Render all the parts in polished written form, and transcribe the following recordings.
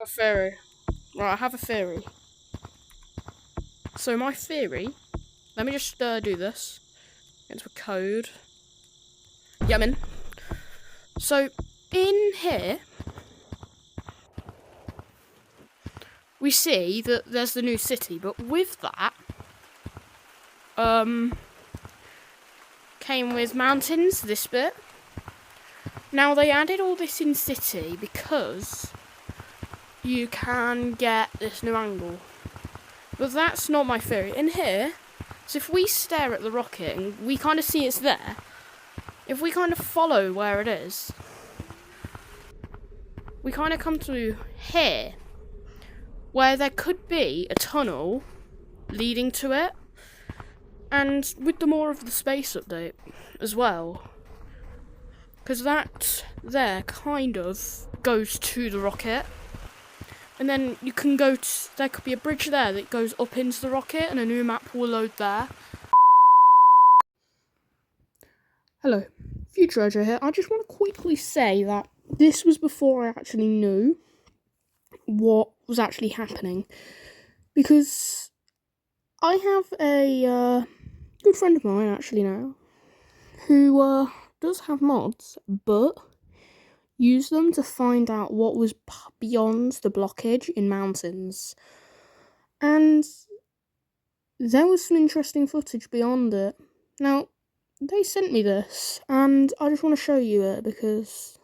A theory. Right, I have a theory. So my theory. Let me just do this. Into a code. Yeah, I'm in. So in here, we see that there's the new city, but with that, came with mountains. This bit. Now they added all this in city because you can get this new angle. But that's not my theory. In here, so if we stare at the rocket and we kind of see it's there, if we kind of follow where it is, we kind of come to here, where there could be a tunnel leading to it, and with the more of the space update as well, because that there kind of goes to the rocket. And then you can go to, there could be a bridge there that goes up into the rocket and a new map will load there. Hello, Future Ojo here. I just want to quickly say that this was before I actually knew what was actually happening. Because I have a good friend of mine actually now, who does have mods, but use them to find out what was beyond the blockage in mountains. And there was some interesting footage beyond it. Now, they sent me this, and I just want to show you it because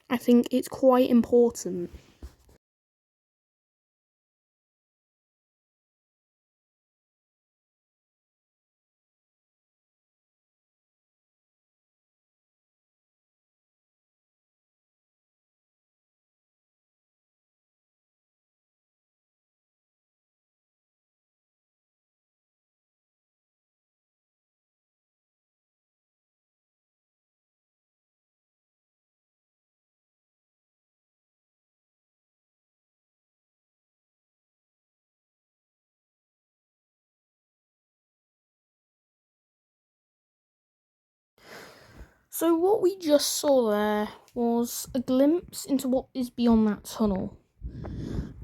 I think it's quite important. So what we just saw there was a glimpse into what is beyond that tunnel.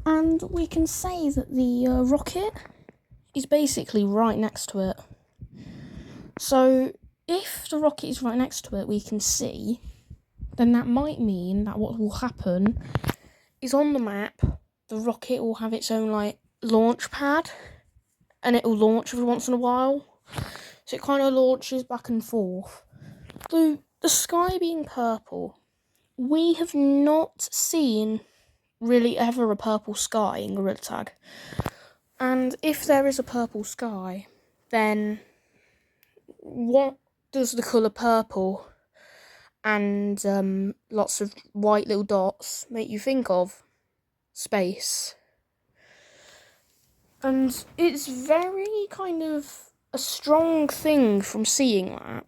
And we can say that the rocket is basically right next to it. So if the rocket is right next to it, we can see, then that might mean that what will happen is on the map, the rocket will have its own like launch pad, and it will launch every once in a while. So it kind of launches back and forth. So the sky being purple, we have not seen really ever a purple sky in Gorilla Tag. And if there is a purple sky, then what does the colour purple and lots of white little dots make you think of? Space. And it's very kind of a strong thing from seeing that.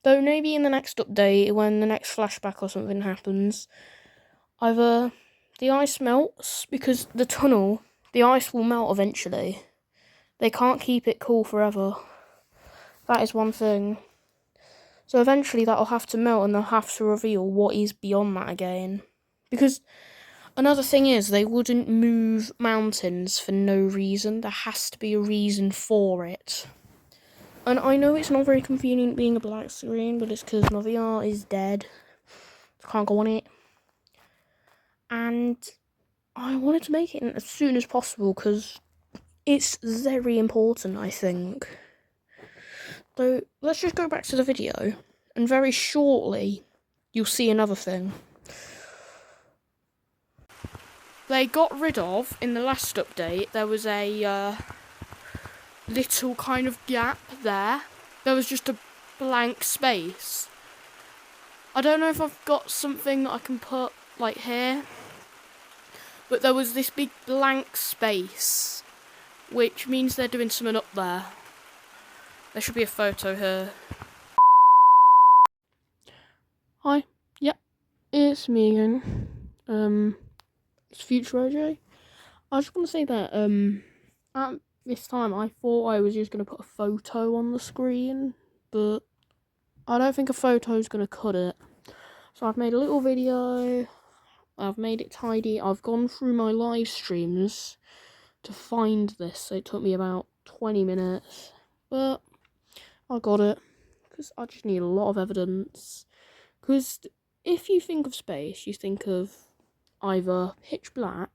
Though maybe in the next update, when the next flashback or something happens, either the ice melts, because the tunnel, the ice will melt eventually. They can't keep it cool forever. That is one thing. So eventually that'll have to melt and they'll have to reveal what is beyond that again. Because another thing is, they wouldn't move mountains for no reason. There has to be a reason for it. And I know it's not very convenient being a black screen, but it's because my VR is dead. I can't go on it. And I wanted to make it as soon as possible because it's very important, I think. So let's just go back to the video, and very shortly you'll see another thing. They got rid of, in the last update, there was a little kind of gap there. There was just a blank space. I don't know if I've got something that I can put, like, here. But there was this big blank space, which means they're doing something up there. There should be a photo here. Hi. Yep. It's me again. It's Future OJ. I just want to say that, at this time I thought I was just going to put a photo on the screen, but I don't think a photo is going to cut it. So I've made a little video I've made it tidy. I've gone through my live streams to find this. So it took me about 20 minutes. But I got it. Because I just need a lot of evidence. Because if you think of space, you think of either pitch black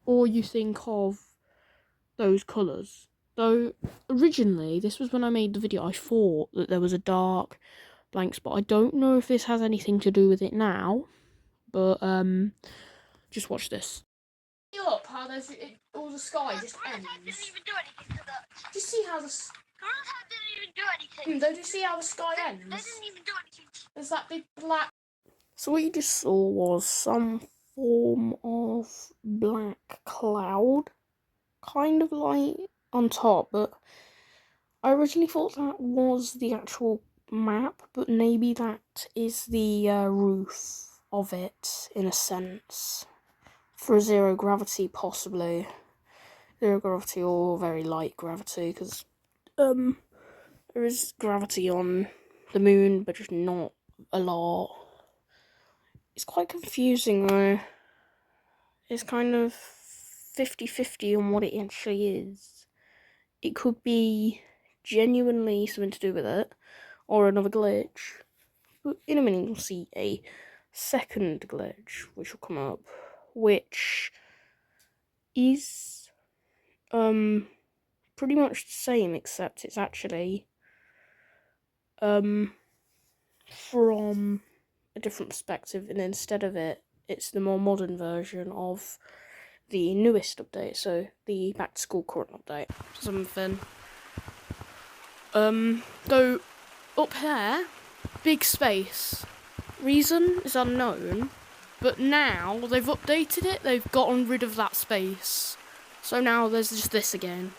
or you think of those colours. Though originally, this was when I made the video, I thought that there was a dark blank spot. I don't know if this has anything to do with it now, but just watch this. Up how there's all the sky just ends. Didn't even do anything to that. Do you see how the didn't even do anything. Don't you see how the sky ends? They didn't even do anything. There's that big black. So what you just saw was some form of black cloud, kind of like on top, but I originally thought that was the actual map, but maybe that is the roof of it in a sense. For zero gravity, possibly. Zero gravity or very light gravity, because there is gravity on the moon, but just not a lot. It's quite confusing though. It's kind of 50-50 on what it actually is. It could be genuinely something to do with it, or another glitch. But in a minute you'll see a second glitch, which will come up, which is pretty much the same, except it's actually from a different perspective, and instead of it's the more modern version of the newest update, so the back to school current update. Something. Though up here, big space. Reason is unknown, but now they've updated it, they've gotten rid of that space. So now there's just this again.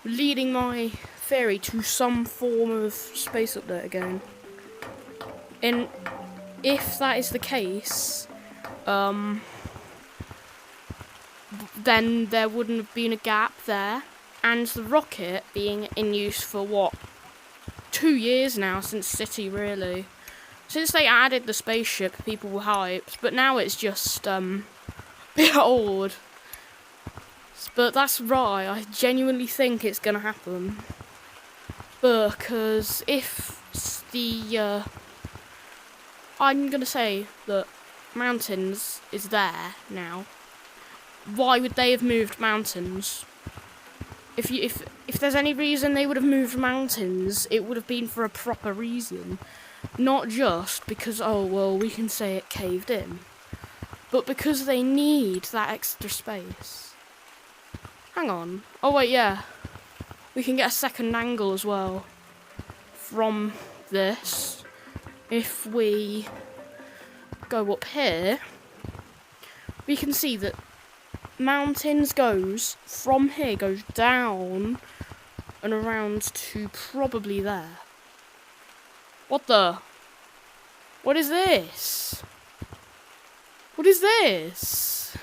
Leading my theory to some form of space update again. And if that is the case, then there wouldn't have been a gap there. And the rocket being in use for what? 2 years now since City, really. Since they added the spaceship, people were hyped, but now it's just a bit old. But that's right, I genuinely think it's gonna happen. Because if the I'm gonna say that mountains is there now. Why would they have moved mountains? If there's any reason they would have moved mountains, it would have been for a proper reason. Not just because, oh well, we can say it caved in. But because they need that extra space. Hang on. Oh wait, yeah. We can get a second angle as well from this. If we go up here, we can see that mountains goes from here, goes down and around to probably there. What the? What is this? What is this?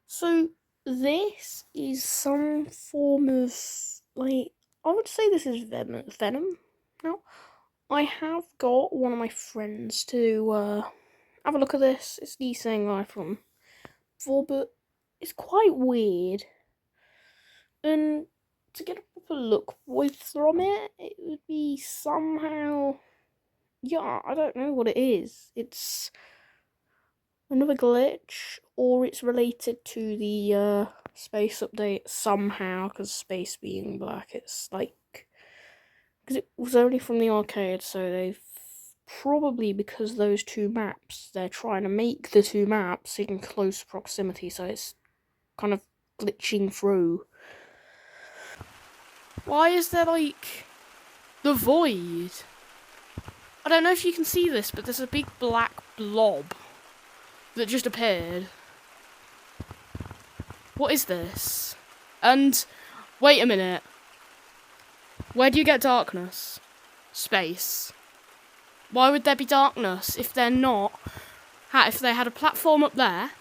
So this is some form of, like, I would say this is venom. Now, I have got one of my friends to have a look at this. It's the same guy from before, but it's quite weird. And to get a proper look from it, it would be somehow, yeah, I don't know what it is. It's another glitch, or it's related to the space update somehow, because space being black, it's like, because it was only from the arcade, so they've probably, because those two maps, they're trying to make the two maps in close proximity, so it's kind of glitching through. Why is there, like, the void? I don't know if you can see this, but there's a big black blob that just appeared. What is this? And, wait a minute. Where do you get darkness? Space. Why would there be darkness if they're not? If they had a platform up there,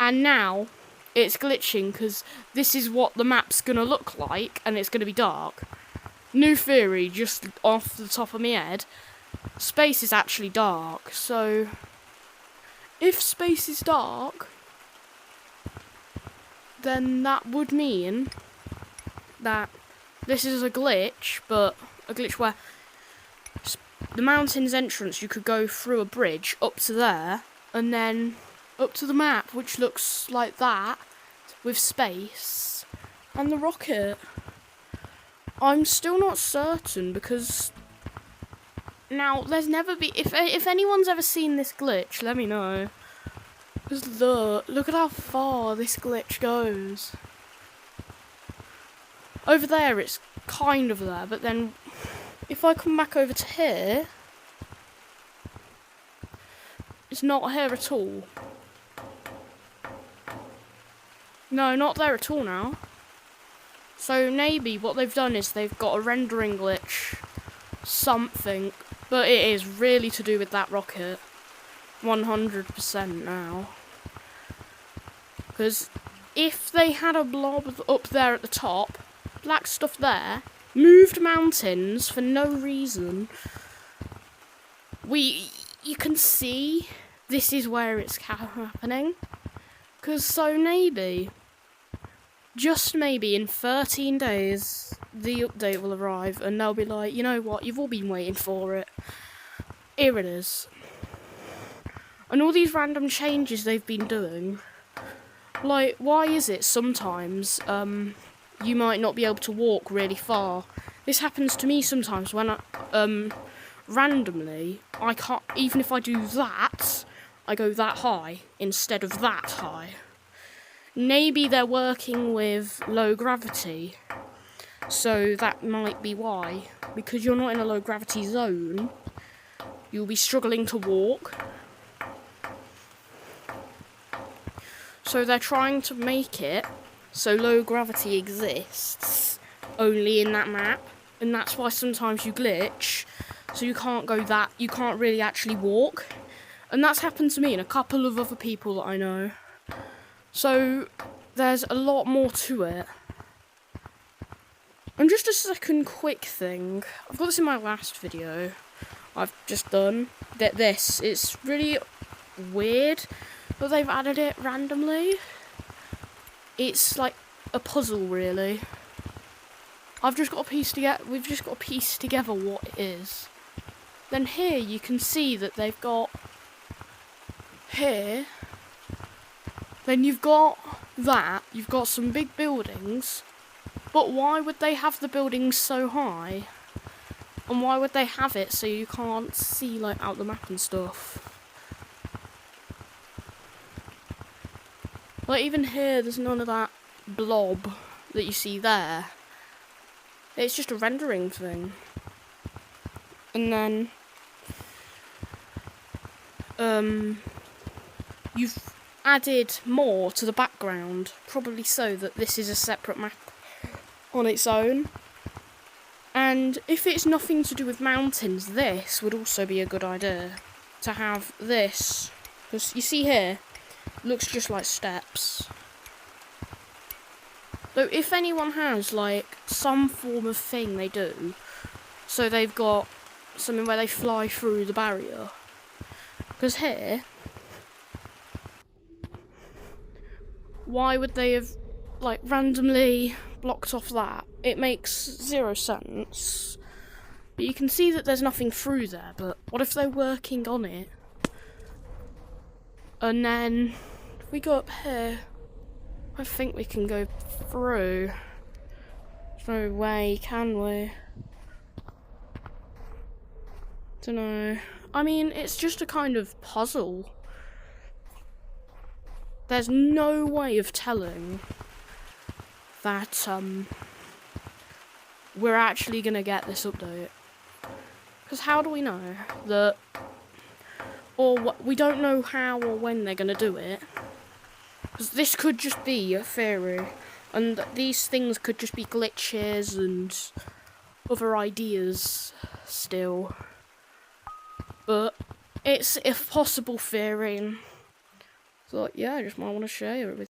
and now it's glitching because this is what the map's gonna look like, and it's gonna be dark. New theory, just off the top of my head. Space is actually dark, so if space is dark, then that would mean that this is a glitch, but a glitch where the mountain's entrance, you could go through a bridge up to there, and then up to the map, which looks like that, with space, and the rocket. I'm still not certain, because now there's never been, if anyone's ever seen this glitch, let me know. Because look at how far this glitch goes. Over there it's kind of there, but then if I come back over to here, it's not here at all. No, not there at all now. So maybe what they've done is they've got a rendering glitch, something, but it is really to do with that rocket, 100% now. Because if they had a blob up there at the top, black stuff there, moved mountains for no reason, you can see this is where it's happening. Because so maybe, just maybe in 13 days, the update will arrive and they'll be like, you know what, you've all been waiting for it. Here it is. And all these random changes they've been doing, like, why is it sometimes you might not be able to walk really far? This happens to me sometimes when randomly, I can't, even if I do that, I go that high instead of that high. Maybe they're working with low gravity, so that might be why. Because you're not in a low gravity zone, you'll be struggling to walk. So they're trying to make it so low gravity exists only in that map, and that's why sometimes you glitch, so you can't really actually walk. And that's happened to me and a couple of other people that I know. So there's a lot more to it. And just a second quick thing, I've got this in my last video I've just done, it's really weird that they've added it randomly. It's like a puzzle, really. We've just got to piece together what it is. Then here you can see that they've got here. Then you've got some big buildings. But why would they have the buildings so high? And why would they have it so you can't see like out the map and stuff? Like even here, there's none of that blob that you see there. It's just a rendering thing. And then you've added more to the background, probably so that this is a separate map on its own. And if it's nothing to do with mountains, this would also be a good idea to have this, because you see here, it looks just like steps. Though if anyone has like some form of thing they do, so they've got something where they fly through the barrier, because here, why would they have like randomly blocked off that? It makes zero sense. But you can see that there's nothing through there, but what if they're working on it? And then if we go up here, I think we can go through. There's no way, can we? Dunno. I mean, it's just a kind of puzzle. There's no way of telling that we're actually gonna get this update. Because how do we know that, or we don't know how or when they're gonna do it. Because this could just be a theory, and these things could just be glitches and other ideas still. But it's a possible theory, and so yeah, I just might want to share it with